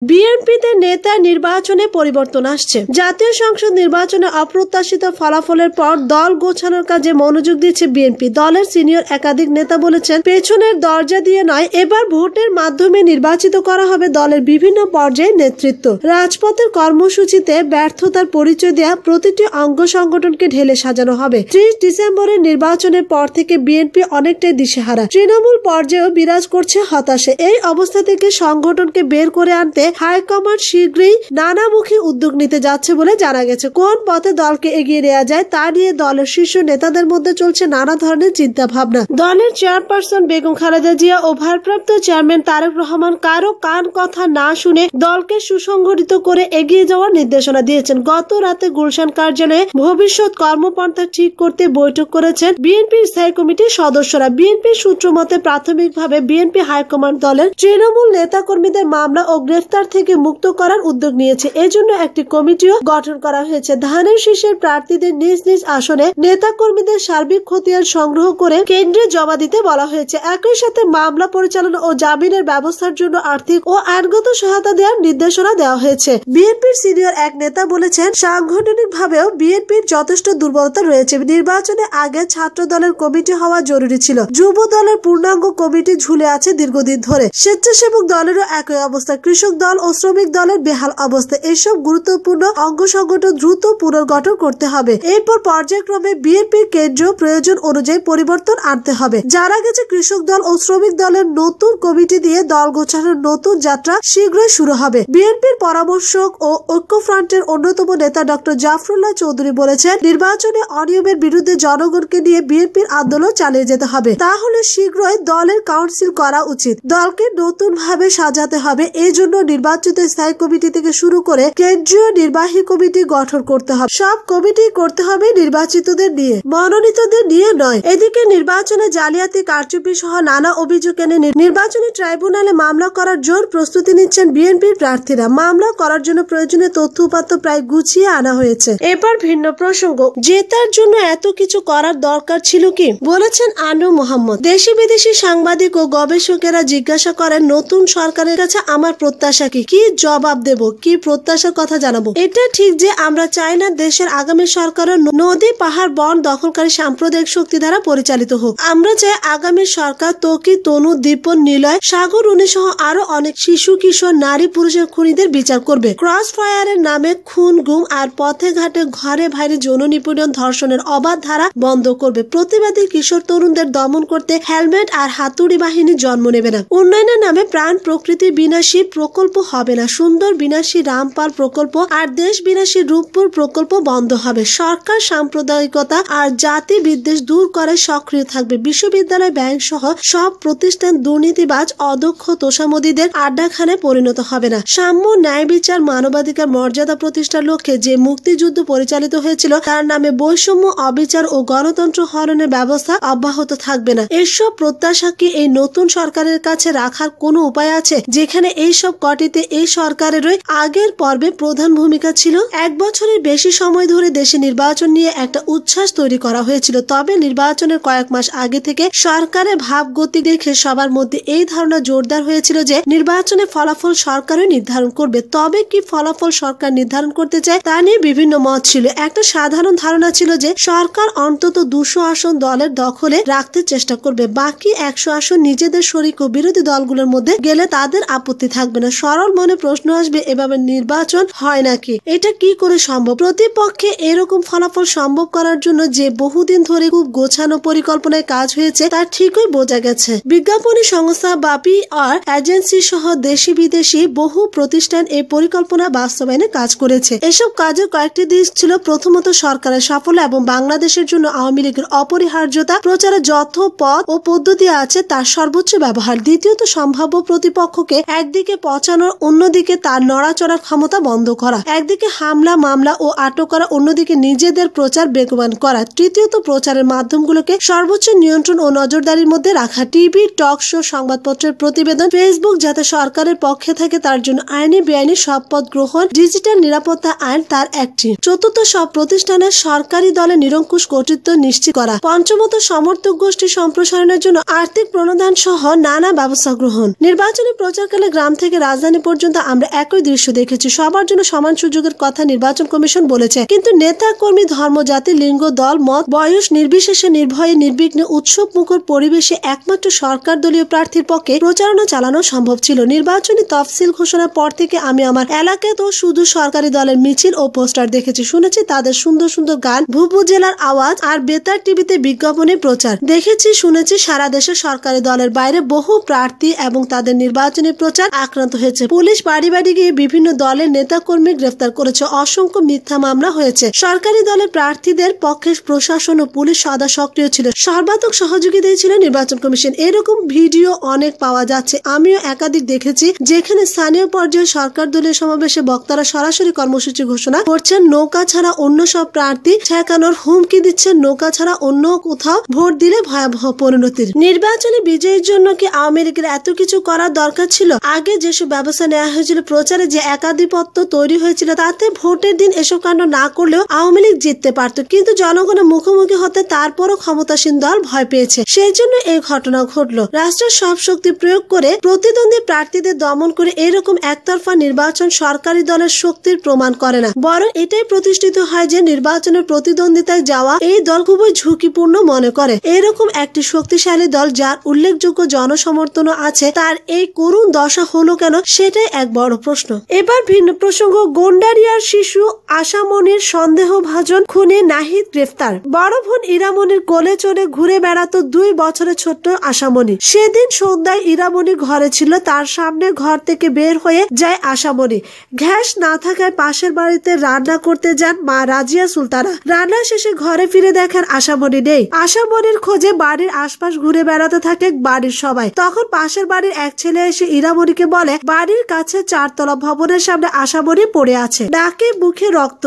বিএনপিতে নেতা নির্বাচনে পরিবর্তন আসছে। জাতীয় সংসদ নির্বাচনে অপ্রত্যাশিত ফলাফলের পর দল গোছানোর কাজে মনোযোগ দিচ্ছে বিএনপি। দলের সিনিয়র একাধিক নেতা বলেছেন, পেছনের দরজা দিয়ে নয়, এবার ভোটের মাধ্যমে নির্বাচিত করা হবে দলের বিভিন্ন পর্যায়ের নেতৃত্ব। রাজপথের কর্মসূচিতে ব্যর্থতার পরিচয় দেওয়া প্রতিটি অঙ্গ সংগঠনকে ঢেলে সাজানো হবে। 30 ডিসেম্বরের নির্বাচনের পর থেকে বিএনপি অনেকটাই দিশেহারা। তৃণমূল পর্যায়েও বিরাজ করছে হতাশা। এই অবস্থা থেকে সংগঠনকে বের করে আনতে হাইকমান্ড শীঘ্রই নানামুখী উদ্যোগ নিতে যাচ্ছে বলে জানা গেছে। কোন পথে দলকে এগিয়ে নেওয়া যায় তা নিয়ে দলের শীর্ষ নেতাদের মধ্যে চলছে নানা ধরনের চিন্তা ভাবনা। দলের চেয়ারপারসন বেগম খালেদা জিয়া ও ভারপ্রাপ্ত চেয়ারম্যান তারেক রহমান কারো কান কথা না শুনে দলকে সুসংগঠিত করে এগিয়ে যাওয়ার নির্দেশনা দিয়েছেন। গত রাতে গুলশান কার্যালয়ে ভবিষ্যৎ কর্মপন্থা ঠিক করতে বৈঠক করেছেন বিএনপির স্থায়ী কমিটির সদস্যরা। বিএনপির সূত্র মতে প্রাথমিকভাবে বিএনপি হাইকমান্ড দলের তৃণমূল নেতাকর্মীদের মামলা ও গ্রেফতার থেকে মুক্ত করার উদ্যোগ নিয়েছে। এজন্য একটি কমিটিও গঠন করা হয়েছে। ধানের শীষের প্রার্থীদের নিজ নিজ আসনে নেতাকর্মীদের সার্বিক খতিয়ান সংগ্রহ করে কেন্দ্রে জমা দিতে বলা হয়েছে। একই সাথে মামলা পরিচালনা ও জামিনের ব্যবস্থার জন্য আর্থিক ও আইনগত সহায়তা দেওয়ার নির্দেশনা দেওয়া হয়েছে। বিএনপির সিনিয়র এক নেতা বলেছেন, সাংগঠনিকভাবেও বিএনপির যথেষ্ট দুর্বলতা রয়েছে। নির্বাচনে আগে ছাত্র দলের কমিটি হওয়া জরুরি ছিল। যুব দলের পূর্ণাঙ্গ কমিটি ঝুলে আছে দীর্ঘদিন ধরে। স্বেচ্ছাসেবক দলেরও একই অবস্থা। কৃষক দল ও শ্রমিক দলের বেহাল অবস্থা। এসব গুরুত্বপূর্ণ অঙ্গ সংগঠন দ্রুত পুনর্গঠন করতে হবে। এরপর পর্যায়ক্রমে বিএনপির কেন্দ্রীয় প্রয়োজন অনুযায়ী পরিবর্তন আনতে হবে। জানা গেছে, কৃষক দল ও শ্রমিক দলের নতুন কমিটি দিয়ে দল গোছানোর নতুন যাত্রা শীঘ্রই শুরু হবে। বিএনপির পরামর্শক ও ঐক্যফ্রন্টের অন্যতম নেতা ডক্টর জাফরুল্লাহ চৌধুরী বলেছেন, নির্বাচনে অনিয়মের বিরুদ্ধে জনগণকে নিয়ে বিএনপির আন্দোলন চালিয়ে যেতে হবে। তাহলে শীঘ্রই দলের কাউন্সিল করা উচিত। দলকে নতুন ভাবে সাজাতে হবে। এই জন্য নির্বাচিত স্থায়ী কমিটি থেকে শুরু করে কেন্দ্রীয় নির্বাহী কমিটি গঠন করতে হবে। সব কমিটি করতে হবে নির্বাচিতদের নিয়ে, মনোনীতদের নিয়ে নয়। এদিকে নির্বাচনে জালিয়াতি, কারচুপি সহ নানা অভিযোগ এনে নির্বাচনী ট্রাইব্যুনালে মামলা করার জোর প্রস্তুতি নিচ্ছেন বিএনপির প্রার্থীরা। মামলা করার জন্য প্রয়োজনীয় তথ্য উপাত্ত প্রায় গুছিয়ে আনা হয়েছে। এবার ভিন্ন প্রসঙ্গ, জেতার জন্য এত কিছু করার দরকার ছিল কি, বলেছেন আনু মোহাম্মদ। দেশি বিদেশি সাংবাদিক ও গবেষকেরা জিজ্ঞাসা করেন, নতুন সরকারের কাছে আমার প্রত্যাশা কি জবাব দেব, কি প্রত্যাশার কথা জানাবো। এটা ঠিক যে আমরা চাই না দেশের আগামী সরকার নদী, পাহাড়, বন দখলকারী সাম্প্রদায়িক শক্তি দ্বারা পরিচালিত হোক। আমরা চাই আগামী সরকার তকি, তনু, দীপন, নিলয়, সাগর, উনি সহ আরো অনেক শিশু, কিশোর, নারী, পুরুষের খুনিদের বিচার করবে। ক্রস ফায়ারের নামে খুন, গুম আর পথে ঘাটে ঘরে বাইরে যৌন নিপীড়ন, ধর্ষণের অবাধ ধারা বন্ধ করবে। প্রতিবাদী কিশোর তরুণদের দমন করতে হেলমেট আর হাতুড়ি বাহিনী জন্ম নেবে না। উন্নয়নের নামে প্রাণ প্রকৃতি বিনাশী প্রকল্প হবে না। সুন্দর বিনাশী রামপাল প্রকল্প আর দেশ বিনাশী রূপপুর প্রকল্প বন্ধ হবে। সরকার সাম্প্রদায়িকতা আর জাতি বিদ্বেষ দূর করে সক্রিয় থাকবে। বিশ্ববিদ্যালয়, ব্যাংক সহ সব প্রতিষ্ঠান দুর্নীতিবাজ, অদক্ষ তোষামোদীদের আড্ডাখানায় পরিণত হবে না। সাম্য, ন্যায় বিচার, মানবাধিকার, মর্যাদা প্রতিষ্ঠার লক্ষ্যে যে মুক্তিযুদ্ধ পরিচালিত হয়েছিল তার নামে বৈষম্য, অবিচার ও গণতন্ত্র হরণের ব্যবস্থা অব্যাহত থাকবে না। এসব প্রত্যাশা কি এই নতুন সরকারের কাছে রাখার কোনো উপায় আছে, যেখানে এইসব কটিতে এই সরকারেরই আগের পর্বে প্রধান ভূমিকা ছিল? 1 বছরের বেশি সময় ধরে দেশে নির্বাচন নিয়ে একটা উচ্ছ্বাস তৈরি করা হয়েছিল। তবে নির্বাচনের কয়েক মাস আগে থেকে সরকারের ভাবগতি দেখে সবার মধ্যে এই ধারণা জোরদার হয়েছিল যে নির্বাচনের ফলাফল সরকারই নির্ধারণ করবে। তবে কি ফলাফল সরকার নির্ধারণ করতে চায় তা নিয়ে বিভিন্ন মত ছিল। একটা সাধারণ ধারণা ছিল যে সরকার অন্তত 200 আসন দলের দখলে রাখতে চেষ্টা করবে। বাকি 100 আসন নিজেদের শরিক ও বিরোধী দলগুলোর মধ্যে গেলে তাদের আপত্তি থাকবে না। সরল মনে প্রশ্ন আসবে, এভাবে নির্বাচন হয় নাকি? এটা কি করে সম্ভব? প্রতিপক্ষে এরকম ফলাফল সম্ভব করার জন্য যে বহুদিন ধরে খুব গোছানো পরিকল্পনায় কাজ হয়েছে তা ঠিকই বোঝা গেছে। বিজ্ঞাপনী সংস্থা বা PR এজেন্সি সহ দেশি বিদেশি বহু প্রতিষ্ঠান এই পরিকল্পনা বাস্তবায়নে কাজ করেছে। এসব কাজের কয়েকটি দিক ছিল। প্রথমত, সরকারের সাফল্য এবং বাংলাদেশের জন্য আওয়ামী লীগের অপরিহার্যতা, প্রচারে যত পথ ও পদ্ধতি আছে তার সর্বোচ্চ ব্যবহার। দ্বিতীয়ত, সম্ভাব্য প্রতিপক্ষকে একদিকে পচানোর, অন্যদিকে তার নড়াচড়ার ক্ষমতা বন্ধ করা। একদিকে হামলা, মামলা ও আটক করা, অন্যদিকে নিজেদের প্রচার বেগবান করা। তৃতীয়ত, প্রচারের মাধ্যমগুলোকে সর্বোচ্চ নিয়ন্ত্রণ ও নজরদারির মধ্যে রাখা। টিভি, টক শো, সংবাদপত্রের প্রতিবেদন, ফেসবুক যাতে সরকারের পক্ষে থাকে তার জন্য আইনি বেআইনি সব পথ গ্রহণ, ডিজিটাল নিরাপত্তা আইন তার একটি। চতুর্থ, সব প্রতিষ্ঠানের সরকারি দলে নিরঙ্কুশ কর্তৃত্ব নিশ্চিত করা। পঞ্চমত, সমর্থক গোষ্ঠী সম্প্রসারণের জন্য আর্থিক প্রণোদন সহ নানা ব্যবস্থা গ্রহণ। নির্বাচনী প্রচারকালে গ্রাম থেকে রাজধানী রাজধানী পর্যন্ত আমরা একই দৃশ্য দেখেছি। সবার জন্য সমান সুযোগের কথা নির্বাচন কমিশন বলেছে, কিন্তু নেতা কর্মী, ধর্ম, জাতি, লিঙ্গ, দল, মত, বয়স নির্বিশেষে নির্ভয়ে নির্বিঘ্নে উৎসব মুখর পরিবেশে একমাত্র সরকার দলীয় প্রার্থীর পক্ষে প্রচারণা চালানো সম্ভব ছিল। নির্বাচনী তফসিল ঘোষণার পর থেকে আমি আমার এলাকায় তো শুধু সরকারি দলের মিছিল ও পোস্টার দেখেছি, শুনেছি তাদের সুন্দর সুন্দর গান, ভুবুজেলার আওয়াজ আর বেতার টিভিতে বিজ্ঞাপনে প্রচার দেখেছি, শুনেছি সারা দেশে সরকারি দলের বাইরে বহু প্রার্থী এবং তাদের নির্বাচনী প্রচার আক্রান্ত হয়েছে। পুলিশ বাড়ি বাড়ি গিয়ে বিভিন্ন দলের নেতা কর্মী গ্রেফতার করেছে, অসংখ্য মিথ্যা মামলা হয়েছে। সরকারি দলের প্রার্থীদের পক্ষে প্রশাসন ও পুলিশ সদা সক্রিয় ছিল, সর্বাত্মক সহযোগী দিয়েছিল নির্বাচন কমিশন। এরকম ভিডিও অনেক পাওয়া যাচ্ছে, আমিও একাধিক দেখেছি, যেখানে স্থানীয় পর্যায়ে সরকার দলীয় সমাবেশে বক্তারা সরাসরি কর্মসূচি ঘোষণা করছেন, নৌকা ছাড়া অন্য সব প্রার্থী ঠেকানোর হুমকি দিচ্ছেন, নৌকা ছাড়া অন্য কোথাও ভোট দিলে ভয়াবহ পরিণতির। নির্বাচনে বিজয়ের জন্য কি আওয়ামী লীগের এত কিছু করার দরকার ছিল? আগে যেসব ব্যবস্থা নেওয়া হয়েছিল, প্রচারে যে একাধিপত্য তৈরি হয়েছিল, তাতে ভোটের দিন এসব কাণ্ড না করলেও আওয়ামী লীগ জিততে পারত, কিন্তু জনগণের মুখোমুখি হতে তারপরও ক্ষমতাসীন দল ভয় পেয়েছে, সেই জন্য এই ঘটনা ঘটলো। রাষ্ট্রের সব শক্তি প্রয়োগ করে প্রতিদ্বন্দ্বী প্রার্থীদের দমন করে এরকম একতরফা নির্বাচন সরকারি দলের শক্তির প্রমাণ করে না, বরং এটাই প্রতিষ্ঠিত হয় যে নির্বাচনের প্রতিদ্বন্দ্বিতায় যাওয়া এই দল খুবই ঝুঁকিপূর্ণ মনে করে। এরকম একটি শক্তিশালী দল যার উল্লেখযোগ্য জনসমর্থনও আছে, তার এই করুণ দশা হলো কেন, সেটাই এক বড় প্রশ্ন। এবার ভিন্ন প্রসঙ্গ, গন্ডারিয়ার শিশু আশামনির সন্দেহভাজন খুনে নাহিদ গ্রেফতার। বড় বোন ইরামনির কোলে চড়ে ঘুরে বেড়াতো 2 বছরের ছোট্ট আশামনি। সেদিন সন্ধ্যায় ইরামনি ঘরে ছিল, তার সামনে ঘর থেকে বের হয়ে যায় আশামনি। গ্যাস না থাকায় পাশের বাড়িতে রান্না করতে যান মা রাজিয়া সুলতানা। রান্না শেষে ঘরে ফিরে দেখেন আশামনি নেই। আশামনির খোঁজে বাড়ির আশপাশ ঘুরে বেড়াতে থাকে বাড়ির সবাই। তখন পাশের বাড়ির এক ছেলে এসে ইরামনিকে বলে, বাড়ির কাছে 4 তলা ভবনের সামনে আশামনি পড়ে আছে, নাকে মুখে রক্ত,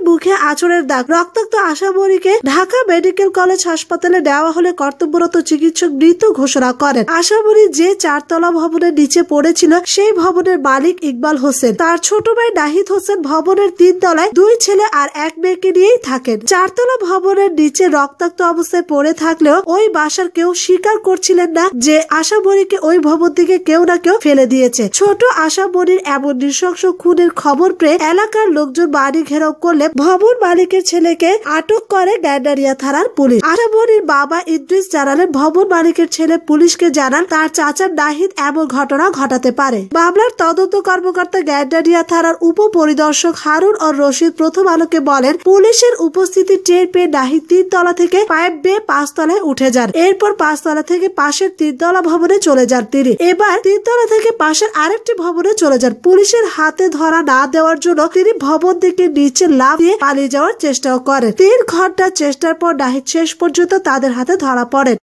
মুখে আঁচড়ের দাগ। রক্তাক্ত আশামনিকে ঢাকা মেডিকেল কলেজ হাসপাতালে নেওয়া হলে কর্তব্যরত চিকিৎসক মৃত ঘোষণা করেন। আশামনি যে 4 তলা ভবনের নিচে পড়েছিল, সেই ভবনের মালিক ইকবাল হোসেন, তার ছোট ভাই নাহিদ হোসেন ভবনের 3 তলায় 2 ছেলে আর 1 মেয়েকে নিয়েই থাকেন। 4 তলা ভবনের নিচে রক্তাক্ত অবস্থায় পড়ে থাকলেও ওই বাসার কেউ স্বীকার করছিলেন না যে আশামনিকে ওই ভবন থেকে কেউ না কেউ ফেলে দিয়েছে। ছোট আশামনির এমন নৃশংস খুনের খবর পেয়ে এলাকার লোকজন বাড়ি ঘেরাও করলে ভবন মালিকের ছেলেকে আটক করে গন্ডারিয়া থানার পুলিশ। আশামনির বাবা ইদ্রিস জানালেন, ভবন মালিকের ছেলে পুলিশকে জানান তার চাচা নাহিদ এমন ঘটনা ঘটাতে পারে। মামলার তদন্ত কর্মকর্তা গন্ডারিয়া থানার উপপরিদর্শক হারুন ও রশিদ প্রথম আলোকে বলেন, পুলিশের উপস্থিতি টের পেয়ে নাহিদ 3 তলা থেকে পাইপ বেয়ে 5 তলায় উঠে যান। এরপর 5 তলা থেকে পাশের 3 তলা ভবনে চলে যান তিনি। এবার 3 তলা থেকে পাশের আরেকটি ভবনে চলে যান। পুলিশের হাতে ধরা না দেওয়ার জন্য তিনি ভবন থেকে নিচে লাফ দিয়ে পালিয়ে যাওয়ার চেষ্টাও করেন। 3 ঘন্টা চেষ্টার পর নাহিদ শেষ পর্যন্ত তাদের হাতে ধরা পড়েন।